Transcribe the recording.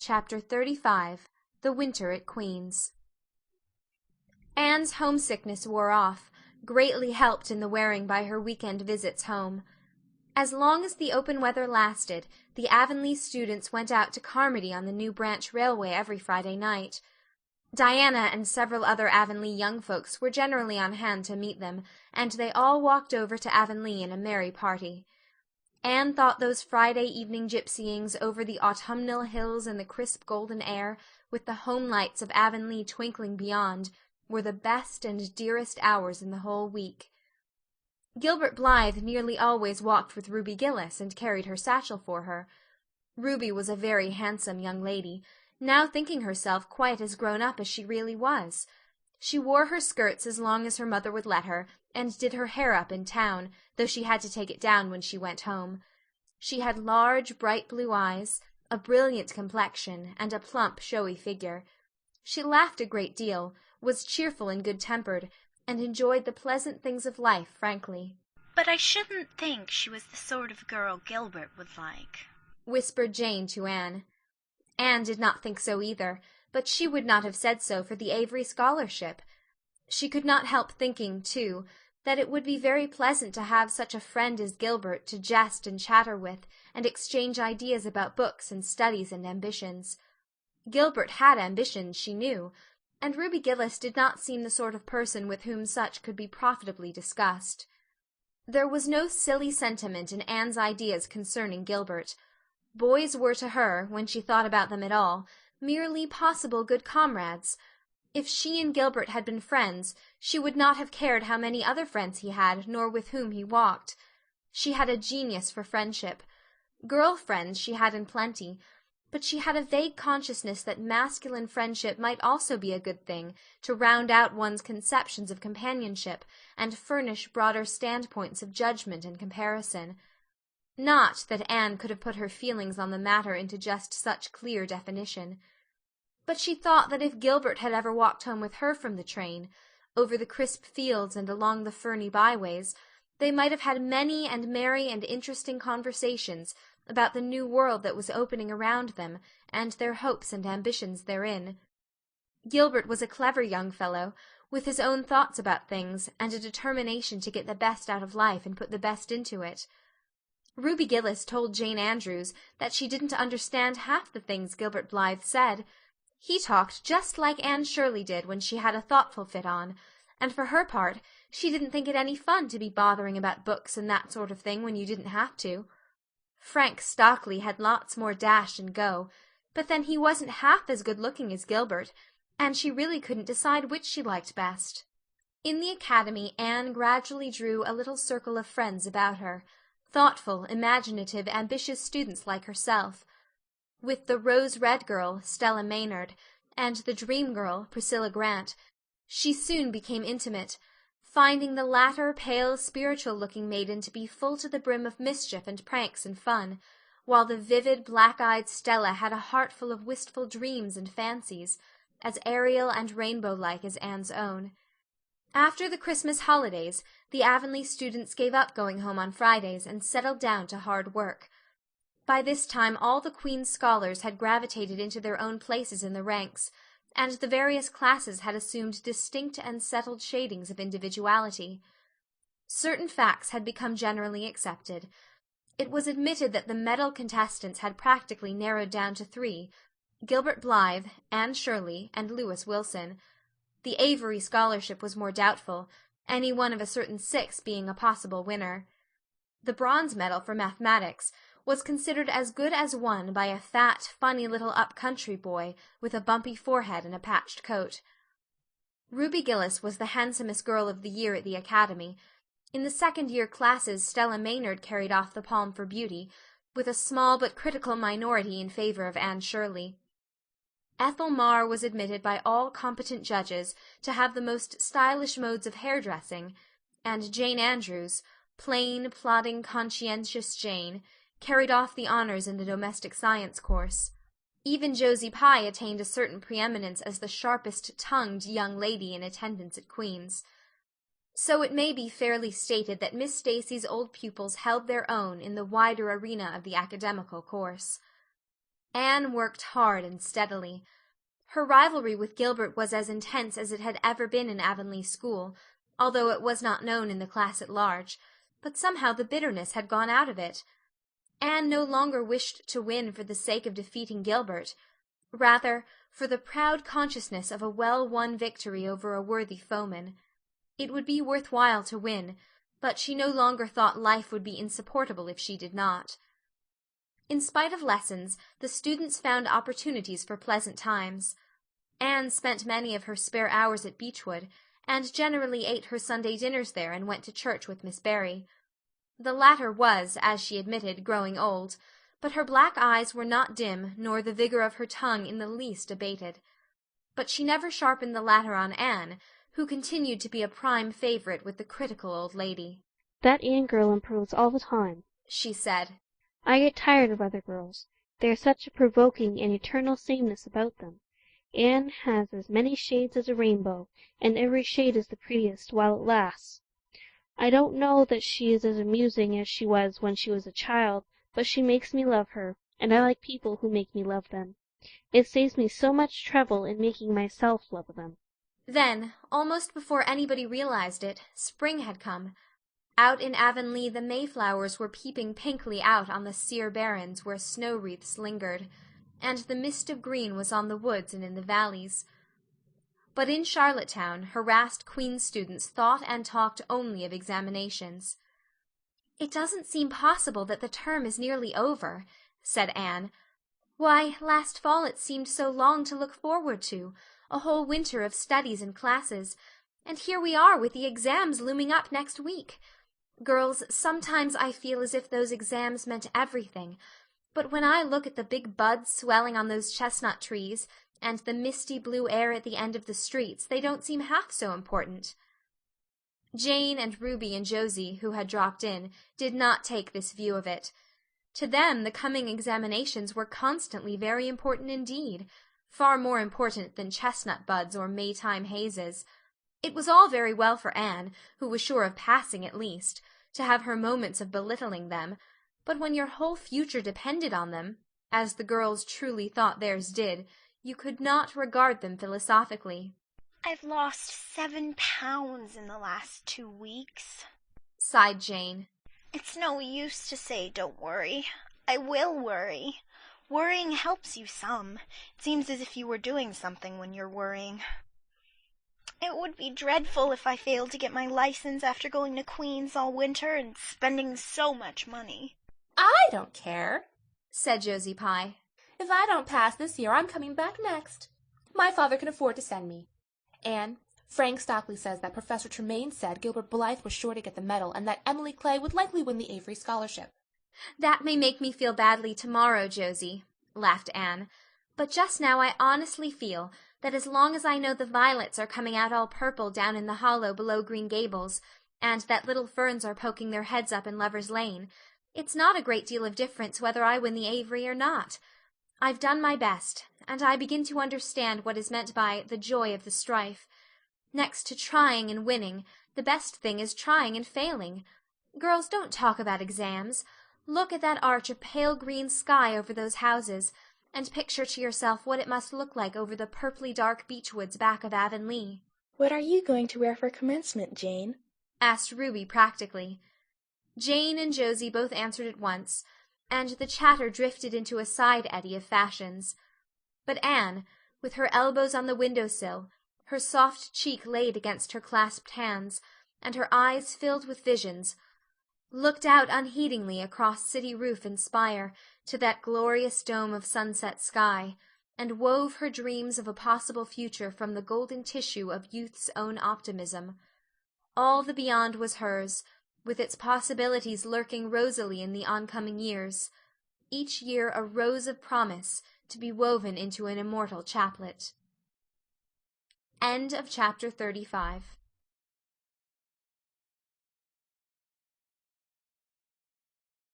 Chapter 35 The Winter at Queen's Anne's homesickness wore off, greatly helped in the wearing by her week-end visits home. As long as the open weather lasted, the Avonlea students went out to Carmody on the New Branch Railway every Friday night. Diana and several other Avonlea young folks were generally on hand to meet them, and they all walked over to Avonlea in a merry party. Anne thought those Friday evening gypsyings over the autumnal hills in the crisp golden air, with the home lights of Avonlea twinkling beyond, were the best and dearest hours in the whole week. Gilbert Blythe nearly always walked with Ruby Gillis and carried her satchel for her. Ruby was a very handsome young lady, now thinking herself quite as grown up as she really was. She wore her skirts as long as her mother would let her, and did her hair up in town, though she had to take it down when she went home. She had large, bright blue eyes, a brilliant complexion, and a plump, showy figure. She laughed a great deal, was cheerful and good-tempered, and enjoyed the pleasant things of life frankly. "But I shouldn't think she was the sort of girl Gilbert would like," whispered Jane to Anne. Anne did not think so either, but she would not have said so for the Avery scholarship. She could not help thinking, too, that it would be very pleasant to have such a friend as Gilbert to jest and chatter with, and exchange ideas about books and studies and ambitions. Gilbert had ambitions, she knew, and Ruby Gillis did not seem the sort of person with whom such could be profitably discussed. There was no silly sentiment in Anne's ideas concerning Gilbert. Boys were to her, when she thought about them at all, merely possible good comrades. If she and Gilbert had been friends, she would not have cared how many other friends he had, nor with whom he walked. She had a genius for friendship. Girl friends she had in plenty, but she had a vague consciousness that masculine friendship might also be a good thing, to round out one's conceptions of companionship, and furnish broader standpoints of judgment and comparison. Not that Anne could have put her feelings on the matter into just such clear definition. But she thought that if Gilbert had ever walked home with her from the train, over the crisp fields and along the ferny byways, they might have had many and merry and interesting conversations about the new world that was opening around them, and their hopes and ambitions therein. Gilbert was a clever young fellow, with his own thoughts about things, and a determination to get the best out of life and put the best into it. Ruby Gillis told Jane Andrews that she didn't understand half the things Gilbert Blythe said. He talked just like Anne Shirley did when she had a thoughtful fit on, and for her part, she didn't think it any fun to be bothering about books and that sort of thing when you didn't have to. Frank Stockley had lots more dash and go, but then he wasn't half as good-looking as Gilbert, and she really couldn't decide which she liked best. In the academy Anne gradually drew a little circle of friends about her, thoughtful, imaginative, ambitious students like herself. With the rose-red girl, Stella Maynard, and the dream girl, Priscilla Grant, she soon became intimate, finding the latter pale, spiritual-looking maiden to be full to the brim of mischief and pranks and fun, while the vivid, black-eyed Stella had a heart full of wistful dreams and fancies, as aerial and rainbow-like as Anne's own. After the Christmas holidays, the Avonlea students gave up going home on Fridays and settled down to hard work. By this time all the Queen's scholars had gravitated into their own places in the ranks, and the various classes had assumed distinct and settled shadings of individuality. Certain facts had become generally accepted. It was admitted that the medal contestants had practically narrowed down to three: Gilbert Blythe, Anne Shirley, and Lewis Wilson. The Avery scholarship was more doubtful, any one of a certain six being a possible winner. The bronze medal for mathematics was considered as good as won by a fat, funny little up-country boy with a bumpy forehead and a patched coat. Ruby Gillis was the handsomest girl of the year at the academy. In the second-year classes Stella Maynard carried off the palm for beauty, with a small but critical minority in favor of Anne Shirley. Ethel Marr was admitted by all competent judges to have the most stylish modes of hair-dressing, and Jane Andrews, plain, plodding, conscientious Jane, carried off the honors in the domestic science course. Even Josie Pye attained a certain preeminence as the sharpest-tongued young lady in attendance at Queen's. So it may be fairly stated that Miss Stacy's old pupils held their own in the wider arena of the academical course. Anne worked hard and steadily. Her rivalry with Gilbert was as intense as it had ever been in Avonlea school, although it was not known in the class at large, but somehow the bitterness had gone out of it. Anne no longer wished to win for the sake of defeating Gilbert, rather for the proud consciousness of a well-won victory over a worthy foeman. It would be worth while to win, but she no longer thought life would be insupportable if she did not. In spite of lessons, the students found opportunities for pleasant times. Anne spent many of her spare hours at Beechwood, and generally ate her Sunday dinners there and went to church with Miss Barry. The latter was, as she admitted, growing old, but her black eyes were not dim, nor the vigor of her tongue in the least abated. But she never sharpened the latter on Anne, who continued to be a prime favourite with the critical old lady. "That Anne girl improves all the time," she said. "I get tired of other girls. They are such a provoking and eternal sameness about them. Anne has as many shades as a rainbow, and every shade is the prettiest while it lasts. I don't know that she is as amusing as she was when she was a child, but she makes me love her, and I like people who make me love them. It saves me so much trouble in making myself love them." Then, almost before anybody realized it, spring had come. Out in Avonlea the mayflowers were peeping pinkly out on the sere barrens where snow wreaths lingered, and the mist of green was on the woods and in the valleys. But in Charlottetown, harassed Queen's students thought and talked only of examinations. "It doesn't seem possible that the term is nearly over," said Anne. "Why, last fall it seemed so long to look forward to, a whole winter of studies and classes, and here we are with the exams looming up next week. Girls, sometimes I feel as if those exams meant everything, but when I look at the big buds swelling on those chestnut trees, and the misty blue air at the end of the streets, they don't seem half so important." Jane and Ruby and Josie, who had dropped in, did not take this view of it. To them the coming examinations were constantly very important indeed, far more important than chestnut buds or Maytime hazes. It was all very well for Anne, who was sure of passing at least, to have her moments of belittling them, but when your whole future depended on them, as the girls truly thought theirs did, you could not regard them philosophically. "I've lost 7 pounds in the last 2 weeks," sighed Jane. "It's no use to say don't worry. I will worry. Worrying helps you some. It seems as if you were doing something when you're worrying. It would be dreadful if I failed to get my license after going to Queen's all winter and spending so much money." "I don't care," said Josie Pye. "If I don't pass this year, I'm coming back next. My father can afford to send me. And Frank Stockley says that Professor Tremaine said Gilbert Blythe was sure to get the medal and that Emily Clay would likely win the Avery scholarship." "That may make me feel badly tomorrow, Josie," laughed Anne, "but just now I honestly feel that as long as I know the violets are coming out all purple down in the hollow below Green Gables, and that little ferns are poking their heads up in Lover's Lane, it's not a great deal of difference whether I win the Avery or not. I've done my best, and I begin to understand what is meant by the joy of the strife. Next to trying and winning, the best thing is trying and failing. Girls, don't talk about exams. Look at that arch of pale green sky over those houses, and picture to yourself what it must look like over the purply dark beechwoods back of Avonlea." "What are you going to wear for commencement, Jane?" asked Ruby practically. Jane and Josie both answered at once, and the chatter drifted into a side eddy of fashions. But Anne, with her elbows on the window-sill, her soft cheek laid against her clasped hands, and her eyes filled with visions, looked out unheedingly across city roof and spire to that glorious dome of sunset sky, and wove her dreams of a possible future from the golden tissue of youth's own optimism. All the beyond was hers, with its possibilities lurking rosily in the oncoming years, each year a rose of promise to be woven into an immortal chaplet. End of chapter 35.